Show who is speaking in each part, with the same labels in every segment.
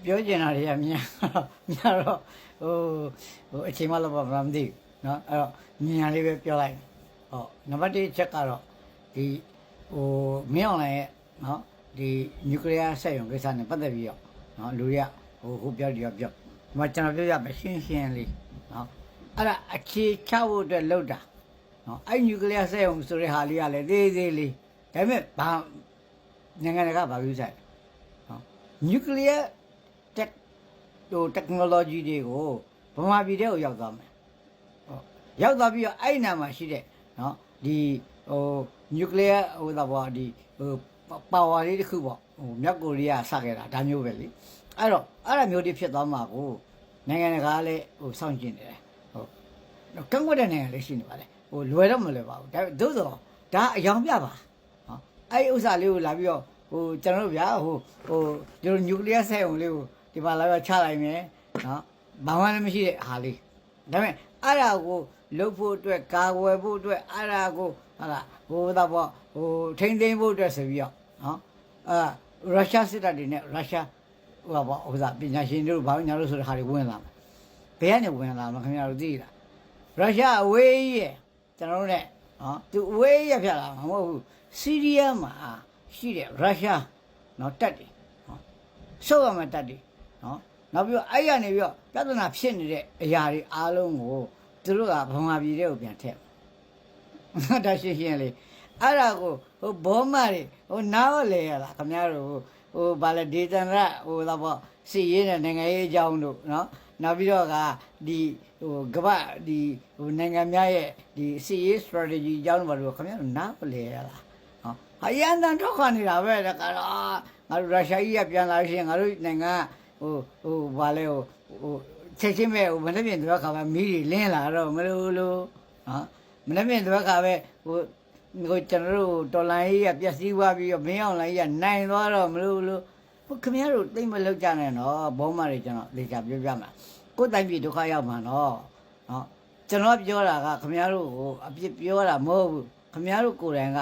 Speaker 1: ပြောကျင်တာတွေကများတော့အချိန်မှလည်းမသိဘူးနော်အဲ့တော့မြင်ရလေးပဲပြောလိုက်ဟုတ်နံပါတ်1ချက်ကတော့ဒီမင်းအောင်လှိုင်ရဲ့နော်ဒီနျူကလ িয়ার စက်ရုံကိစ္စနဲ့ပတ်သက်ပြီးတော့နော်လူတွေကဟိုပြောဒီပြောဒီမှာကျွန်တော်ပြောရမယ်ရှင်းလေးနော်အဲ့ဒါအခြေချဖို့အတွက်လုပ်တာနော်အဲ့နျူကလ িয়ার စက်ရုံဆိုတဲ့ဟာလေးကလည်းသေးလေးဒါပေမဲ့ဘာနိုင်ငံတကာဘာလို့ဆိုင်နော်နျူကလ িয়ার technology တွေကိုဗမာပြည်ထဲကိုရောက်သွားမယ်ဟုတ်ရောက်သွားပြီးတော့အဲ့နာမှာရှိတဲ့နော်ဒီnuclear ဒါပေါ့ဒီpower လေးတစ်ခုပေါ့မြောက်ကိုရီးယားစခဲ့တာဒါမျိုးပဲလေအဲ့တော့အဲ့ဒါမျိုးတွေဖြစ်သွားမှာကိုနိုင်ငံတကာလည်းစောင့်ကြည့်နေတယ်ဟုတ်ကန့်ကွက်တဲ့နိုင်ငံလည်းရှိနေပါလေလွယ်တော့မလွယ်ပါဘူးဒါသို့သောဒါအယောင်ပြပါဟုတ်အဲ့ဥစ္စာလေးကိုလာပြီးတော့ကျွန်တော်တို့ဗျာဒီလို nuclear စက်ရုံလေးကိုဒီမှာလာပြီးချလိုက်မယ်နော်ဘာမှလည်းမရှိတဲ့ဟာလေးဒါပေမဲ့အဲ့ဒါကိုလုပ်ဖို့အတွက်ကာကွယ်ဖို့အတွက်အဲ့ဒါကိုဟုတ်လားဒါပေါ့ထိန်းသိမ်းဖို့အတွက်ဆိုပြီးတော့နော်ရုရှားစစ်တပ်တွေနဲ့ရုရှားပညာရှင်တို့ဘာညာလို့ဆိုတဲ့ဟာတွေဝင်လာမယ်ဘယ်ကနေဝင်လာမှာခင်ဗျားတို့သိလားရုရှားအဝေးကြီးရဲ့ကျွန်တော်တို့ ਨੇ နော်သူအဝေးကြီးဖြတ်လာမှာမဟုတ်ဘူးဆီးရီးယားမှာရှိတဲ့ရုရှားနော်တပ်တွေနော်ဆုတ်ရမှာတပ်တွေနော်နောက်ပြီးတော့အဲ့ရနေပြီးတော့ပြဿနာဖြစ်နေတဲ့အရာတွေအားလုံးကိုသူတို့ကဗမာပြည်တွေကိုပြန်ထည့်ဒါရှင်းလေအဲ့ဒါကိုဘောမတွေနားလေရလားခင်ဗျားတို့ဗာလေဒေသနာဒါပေါ့စီရေးနဲ့နိုင်ငံရေးအကြောင်းတို့နော်နောက်ပြီးတော့ကဒီကမ္ဘာဒီနိုင်ငံများရဲ့ဒီစီရေး strategy အကြောင်းဘာလို့ခင်ဗျားတို့နားလေရလားဟောအရန်တန်ထောက်ခနေတာပဲဒါကတော့ငါတို့ရုရှားကြီးကပြန်လာရှင်ငါတို့နိုင်ငံဗာလေချက်ချင်းပဲမနေ့ပြင်တော့ခါပဲမီးတွေလင်းလာတော့မလို့လို့နော်မနေ့ပြင်တော့ခါပဲကျွန်တော်တို့တော်လိုင်းကြီးကပျက်စီးသွားပြီးတော့မင်းအောင်လိုင်းကြီးကနိုင်သွားတော့မလို့လို့ခင်ဗျားတို့သိမ့်မလောက်ကြနဲ့နော်ဘောမတွေကျွန်တော်လေချာပြောပြမှာကိုယ်တိုင်ပြည်ဒုက္ခရောက်မှာနော်ကျွန်တော်ပြောတာကခင်ဗျားတို့အပြစ်ပြောတာမဟုတ်ဘူးခင်ဗျားတို့ကိုယ်တိုင်က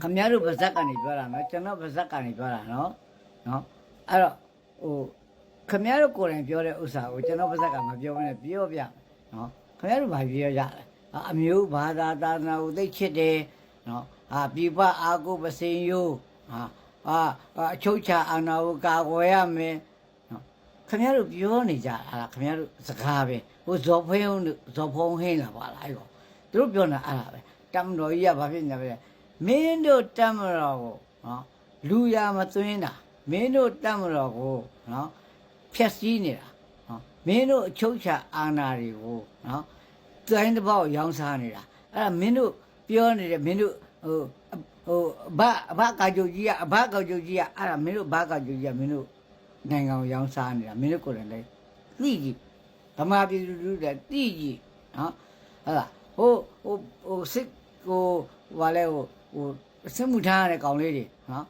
Speaker 1: ခင်ဗျားတို့ပါဇက်ကနေပြောတာနော်ကျွန်တော်ပါဇက်ကနေပြောတာနော်အဲ့တော့ခင်ဗျားတို့ကိုယ်တိုင်ပြောတဲ့ဥစ္စာကိုကျွန်တော်ပါဇက်ကမပြောဘဲနဲ့ပြောပြနော်ခင်ဗျားတို့ဘာပြောကြလဲအမျိုးဘာသာသာသနာကိုသိချစ်တယ်နော်ပြပအာကိုပစင်ယိုအချုပ်ချာအာဏာကိုကာကွယ်ရမယ်နော်ခင်ဗျားတို့ပြောနေကြတာခင်ဗျားတို့စကားပဲဇော်ဖုံးဟင်းလာပါလားအဲ့ကောသူတို့ပြောနေတာအဲ့ဒါပဲတမတော်ကြီးကဘာဖြစ်နေလဲမင်းတို့တမတော်ကိုနော်လူရမသွင်းတာမင်းတို့တမတော်ကိုနော်ဖြက်စီးနေတာနော်မင်းတို့အချုပ်ချာအာဏာတွေကိုနော်တိုင်းတစ်ပေါက်ရောင်းစားနေတာအဲ့ဒါမင်းတို့ပြောနေတယ်မင်းတို့ဘာကာကြုတ်ကြီးကအဘကာကြုတ်ကြီးကအဲ့ဒါမင်းတို့ဘာကာကြုတ်ကြီးကမင်းတို့နိုင်ငံကိုရောင်းစားနေတာမင်းတို့ကိုယ်တိုင်လည်းသိကြည့်ဗမာပြည်လူတွေသိကြည့်နော်ဟုတ်လားစစ်ဘာလဲစစ်မှုထမ်းရတဲ့ကောင်လေးတွေနော်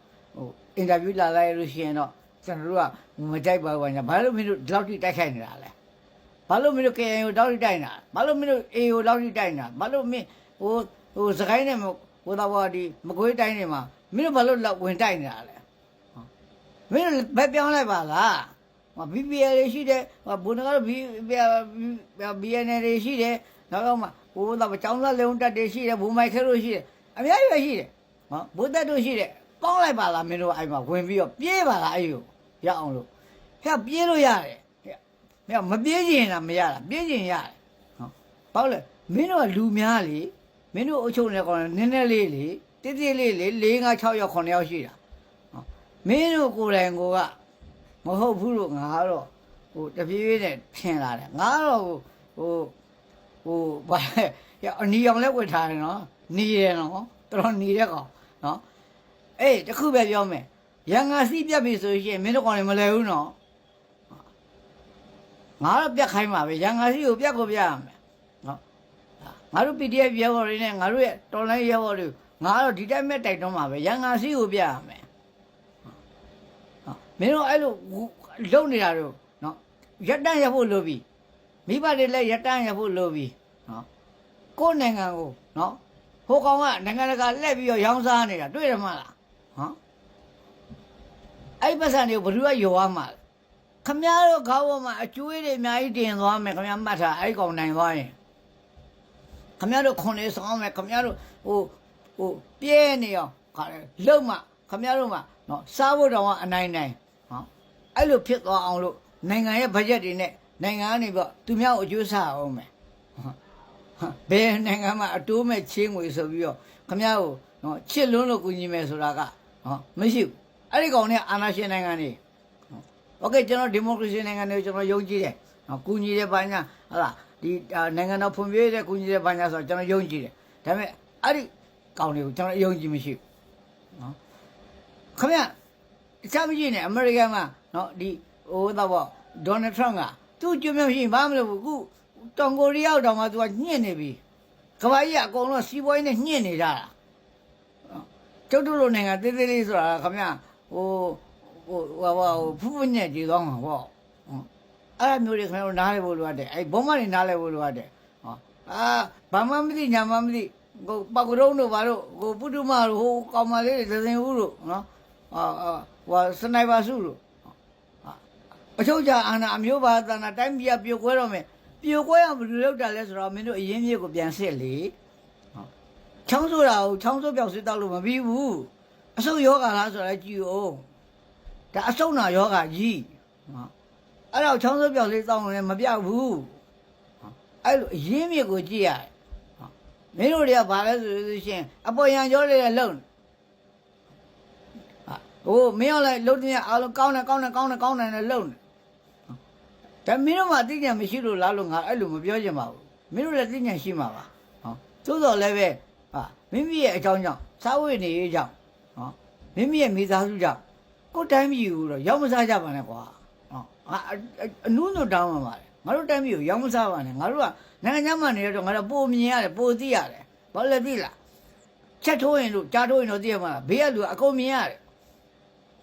Speaker 1: အင်တာဗျူးလာလိုက်လို့ရှိရင်တော့ကျွန်တော်တို့ကမကြိုက်ပါဘူးညာဘာလို့မင်းတို့ဒီလောက်ထိတိုက်ခိုက်နေတာလဲဘာလို့မင်းတို့ KN ကိုတောက်ထိတိုက်နေတာဘာလို့မင်းတို့ A ကိုတောက်ထိတိုက်နေတာဘာလို့မင်းစကိုင်းနဲ့တော့ဒီမကွေးတိုင်းတွေမှာမင်းတို့ဘာလို့လောက်ဝင်တိုက်နေတာလဲမင်းတို့ဘက်ပြောင်းလိုက်ပါလား BPL တွေရှိတယ်ဘုန်းကတော့ BNL တွေရှိတယ်နောက်တော့မှတော့ကျောင်းသားလေုံတက်တွေရှိတယ်ဘူမိုက်ခဲလို့ရှိတယ်အများကြီးပဲရှိတယ်ဘုသက်တို့ရှိတယ်ပေါင်းလိုက်ပါလားမင်းတို့အဲ့မှာဝင်ပြီးတော့ပြေးပါလားအဲ့ကိုရအောင်လို့ဟဲ့ပြေးလို့ရတယ်ဟဲ့မပြေးချင်တာမရတာပြေးချင်ရတယ်ဘာလို့လဲမင်းတို့ကလူများလေမင်းတို့အချုပ်နေကောင်နည်းနည်းလေးလေတိတိလေးလေ4 5 6ယောက်9ယောက်ရှိတာမင်းတို့ကိုယ်တိုင်ကမဟုတ်ဘူးလို့ငါတော့တပြေးပြေးနဲ့ထင်လာတယ်ငါတော့ဘာအနီအောင်လဲဝတ်ထားတယ်နော်နီးတယ်နော်တော်နီးတဲ့ကောင်နော်အေးတခုပဲပြောမယ်ရန်ငါစီးပြတ်ပြီဆိုရင်မင်းတို့ကောင်လည်းမလဲဘူးနော်ငါတော့ပြတ်ခိုင်းပါပဲရန်ငါစီးကိုပြတ်ကိုပြတ်ရမယ်နော်ငါတို့ PDF ရဲဘော်တွေနဲ့ငါတို့ရဲ့တော်လိုင်းရဲဘော်တွေငါတော့ဒီတိုင်းမဲ့တိုက်တွန်းပါပဲရန်ငါစီးကိုပြတ်ရမယ်မင်းတို့အဲ့လိုလုံနေတာတို့နော်ရက်တန့်ရဖို့လိုပြီမိဘတွေလည်းရက်တန့်ရဖို့လိုပြီနော်ကိုယ်နိုင်ငံကိုနော်ဟိုကောင်ကနိုင်ငံတကာလက်ပြီးတော့ရောင်းစားနေတာတွေ့ရမလားဟမ်အဲ့ပတ်စံတွေကိုဘယ်သူကယောရမှာလဲ ခမရတို့ခေါင်းပေါ်မှာအကျွေးတွေအများကြီးတင်သွားမယ်ခမရမှတ်ထားအဲ့ကောင်နိုင်သွားရင်ခမရတို့ခွန်လေးဆောင်မယ်ခမရတို့ဟိုပြဲနေအောင်ခါလုံမှခမရတို့မှနော်စားဖို့တောင်အနိုင်နိုင်ဟောအဲ့လိုဖြစ်သွားအောင်လို့နိုင်ငံရဲ့ဘတ်ဂျက်တွေနဲ့နိုင်ငံကနေပြီးသူများကိုအကျိုးစားအောင်မယ်ဘယ်နိုင်ငံမှာအတိုးမဲ့ချင်းငွေဆိုပြီးတော့ခမရကိုနော်ချစ်လွန်းလို့ကူညီမယ်ဆိုတာကနော်မရှိဘူးအဲ့ဒီကောင်နဲ့အာဏာရှင်နိုင်ငံတွေโอเคကျွန်တော်ဒီမိုကရေစီနိုင်ငံတွေကိုကျွန်တော်ယုံကြည်တယ်နော်ကူညီတဲ့ဘာညာဟလာဒီနိုင်ငံတော်ဖွံ့ဖြိုးတဲ့ကူညီတဲ့ဘာညာဆိုတော့ကျွန်တော်ယုံကြည်တယ်ဒါပေမဲ့အဲ့ဒီကောင်တွေကိုကျွန်တော်ယုံကြည်မရှိဘူးနော်ခမရအချမ်းမရှိနဲ့အမေရိကန်မှာနော်ဒီဟိုတော့ပေါ့ဒေါ်နယ်ထရမ့်ကသူ့ကျွမ်းမရှိဘာမလို့ဘူးအခုတောင်ကိုရီးယားတောင်မှသူကညှင့်နေပြီကမ္ဘာကြီးအကုန်လုံးစီးပွားရေးနဲ့ညှင့်နေကြတာကျုပ်တို့လိုနိုင်ငံသေးသေးလေးဆိုတာခမရဟိုဖူးဖူးညက်ကြည့်သွားမှာပေါ့အဲ့မျိုးတွေခင်ဗျားတို့နားလဲဖို့လိုအပ်တယ်အဲ့ဘုံမတွေနားလဲဖို့လိုအပ်တယ်ဟောဘာမှမသိညာမှမသိဟိုပကုရုံးတို့ဘာတို့ဟိုပုတုမတို့ဟိုကောင်မလေးတွေသင်ဦးတို့နော်ဟိုစနိုက်ပါစုတို့အချုပ်ချအာဏာအမျိုးဘာသာနာတိုင်းပြည်ပြိုကွဲတော့မယ်ပြိုကွဲအောင်ဘယ်လိုလုပ်တာလဲဆိုတော့မင်းတို့အရင်မြေကိုပြန်စစ်လေချောင်းဆိုတာကိုချောင်းစိုးပြောက်စစ်တောက်လို့မပြီးဘူးအဆုတ်ယောဂါလားဆိုတာကြည့်အောင်ဒါအဆုတ်နာယောဂါကြီးအဲ့တော့ချောင်းစိုးပြောက်လေးတောက်လို့လည်းမပြောက်ဘူးအဲ့လိုအရင်မြေကိုကြည့်ရတယ်မင်းတို့တွေကဘာလဲဆိုလို့ရှိရင်အပေါ်ရန်ကြောလေးလည်းလုံဟိုမင်းအောင်လိုက်လုံတဲ့အားလုံးကောင်းတယ်နဲ့လုံတယ်ဒါမင်းတို့မှသိဉာဏ်မရှိလို့လားလို့ငါအဲ့လိုမပြောချင်ပါဘူးမင်းတို့လည်းသိဉာဏ်ရှိမှာပါသို့တော်လည်းပဲမိမိရဲ့အကြောင်းကြောင့်စားဝတ်နေရေးကြောင့်မိမိရဲ့မိသားစုကြောင့်ကိုယ်တိုင်းပြည်ကိုတော့ရောက်မစားကြပါနဲ့ကွာအနုးတို့တောင်းပါပါတယ်ငါတို့တိုင်းပြည်ကိုရောက်မစားပါနဲ့ငါတို့ကနိုင်ငံခြားမှာနေတော့ငါတို့ပိုမြင်ရတယ်ပိုသိရတယ်ဘာလဲသိလားချက်ထိုးရင်လို့ကြားထိုးရင်တော့သိရမှာဘေးကလူအကုန်မြင်ရတယ်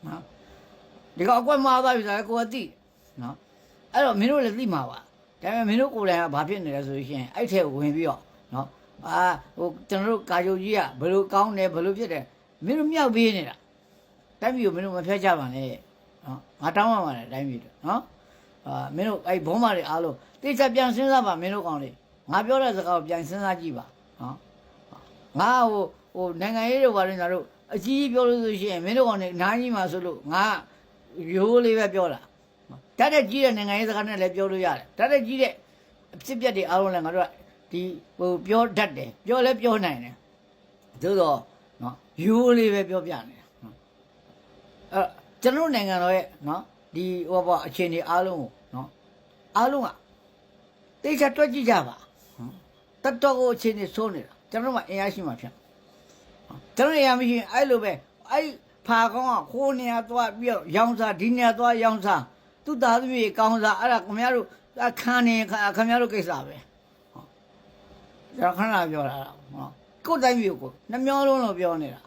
Speaker 1: နော်ဒီကအကွက်မှားသွားပြီဆိုတော့ကိုယ်ကသိနော်အဲ့တော့မင်းတို့လည်းသိမှာပါဒါပေမဲ့မင်းတို့ကိုယ်တိုင်ကဘာဖြစ်နေလဲဆိုလို့ရှိရင်အဲ့ထဲဝင်ပြီးတော့နော်ဟိုကျွန်တော်တို့ကာယုတ်ကြီးကဘယ်လိုကောင်းတယ်ဘယ်လိုဖြစ်တယ်မင်းတို့မြောက်ပေးနေတာတိုင်းပြည်ကိုမင်းတို့မဖျက်ကြပါနဲ့နော်ငါတောင်းပါပါတယ်တိုင်းပြည်တို့နော်မင်းတို့အဲ့ဘုံမာတွေအားလုံးတိကျပြန်စဉ်းစားပါမင်းတို့ကောင်းလေးငါပြောတဲ့စကားကိုပြန်စဉ်းစားကြည့်ပါနော်ငါဟိုနိုင်ငံရေးတွေဘာလို့ညာတို့အကြီးပြောလို့ဆိုရှင်မင်းတို့ကောင်းလေးနားကြီးမှာဆိုလို့ငါရိုးလေးပဲပြောတာတတ်တဲ့ကြီးတဲ့နိုင်ငံရေးစကားနဲ့လည်းပြောလို့ရတယ်တတ်တဲ့ကြီးတဲ့အဖြစ်အပျက်တွေအားလုံးလည်းငါတို့ကဒီဟိုပြောတတ်တယ်ပြောလဲပြောနိုင်တယ်သို့တော့နော်ရိုးလေးပဲပြောပြနေတယ်အဲ့ကျွန်တော်နိုင်ငံတော်ရဲ့နော်ဒီဟိုပေါ့အခြေအနေအားလုံးကိုနော်အားလုံးကတိကျတွက်ကြည့်ကြပါတတ်တော့ကိုအခြေအနေဆိုးနေတာကျွန်တော်မှအင်အားရှိမှဖြစ်ကျွန်တော်အင်အားမရှိရင်အဲ့လိုပဲအဲ့ဖာကောင်းကခိုးနေရသွားပြီးတော့ရောင်းစားဒီနေရသွားရောင်းစားသူ့သားသမီးကောင်းစားအဲ့ဒါခင်ဗျားတို့ခံနေခင်ဗျားတို့ကိစ္စပဲကျွန်တော်ခဏပြောတာနော်ကိုယ်တိုင်းမျိုးကိုနှမျောလုံးလို့ပြောနေတာ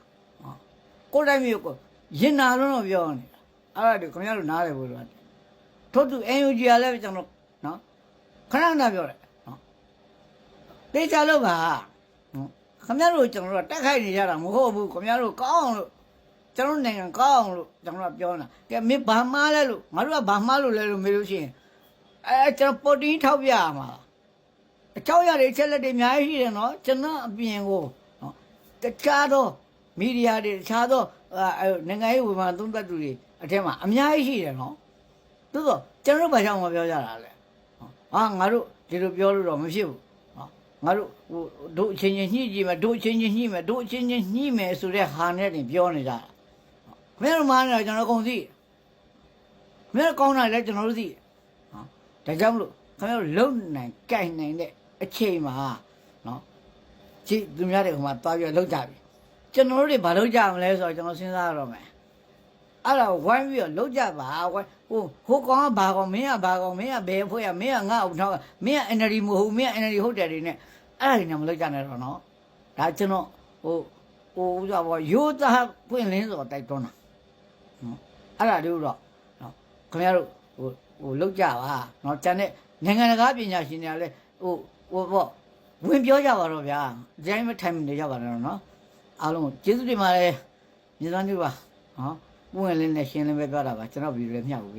Speaker 1: ကိုယ်တိုင်းမျိုးကိုရင်နာလုံးလို့ပြောနေတာအဲ့ဒါတွေခင်ဗျားတို့နားတယ်ဘုရားထို့သူ NUG ကလည်းကျွန်တော်နော်ခဏပြောတယ်နော်တေချာလို့ပါခင်ဗျားတို့ကျွန်တော်တို့တက်ခိုက်နေကြတာမဟုတ်ဘူးခင်ဗျားတို့ကောင်းအောင်လို့ကျွန်တော်နိုင်ငံကောင်းအောင်လို့ကျွန်တော်ပြောနေတာကဲမင်းဘာမှားလဲလို့ငါတို့ကဘာမှားလို့လဲလို့မေးလို့ရှိရင်ကျွန်တော်ပေါ်တင်ထောက်ပြရမှာအကြောင်းအရာတွေချက်လက်တွေအများကြီးရှိတယ်နော်ကျွန်တော်အပြင်ကိုနော်တခြားသောမီဒီယာတွေတခြားသောနိုင်ငံရေးဝန်မှသုံးသပ်သူတွေအထက်မှာအများကြီးရှိတယ်နော်သို့တော့ကျွန်တော်တို့ဘာကြောင့်မပြောကြတာလဲငါတို့ဒီလိုပြောလို့တော့မဖြစ်ဘူးငါတို့ဟိုတို့အချင်းချင်းညှိကြည့်မယ်တို့အချင်းချင်းညှိမယ်တို့အချင်းချင်းညှိမယ်ဆိုတဲ့ဟာနဲ့တင်ပြောနေကြတာမင်းတို့မှန်းနေတာကျွန်တော်ကုန်သိမင်းတို့ကောင်းတာလည်းကျွန်တော်တို့သိဒါကြောင့်မလို့ခင်ဗျားတို့လုံနိုင်ကြိုင်နိုင်တဲ့အချိန်မှာနော်ကြည့်သူများတွေဟိုမှာသွားပြီးလောက်ကြပြီကျွန်တော်တို့တွေဘာလုပ်ကြမလဲဆိုတော့ကျွန်တော်စဉ်းစားရတော့မယ်အဲ့ဒါဝိုင်းပြီးတော့လောက်ကြပါဟိုကောင်ကဘာကောင်မင်းကဘာကောင်မင်းကဘယ်ဖွဲ့ရမင်းကငါ့အောင်ထောက်မင်းက NLD မဟုတ်ဘူးမင်းက NLD ဟုတ်တယ်တွေနဲ့အဲ့ဒါတွေနဲ့မလောက်ကြနဲ့တော့နော်ဒါကျွန်တော်ဟိုဥစားဘောရိုးသားပွင့်လင်းဆိုတော့တိုက်တွန်းတာနော်အဲ့ဒါတို့တော့နော်ခင်ဗျားတို့ဟိုလောက်ကြပါနော်ကျန်တဲ့နိုင်ငံတကာပညာရှင်တွေကလည်းဟိုပေါ့ဝင်ပြောကြပါတော့ဗျာအတိုင်းမထိုင်နေကြပါတော့နော်အားလုံးကျေးဇူးတင်ပါတယ်မြေသားတို့ပါနော်ပွင့်လင်းနဲ့ရှင်းလင်းပဲပြောတာပါကျွန်တော်ဗီဒီယိုလည်းမျှဘူး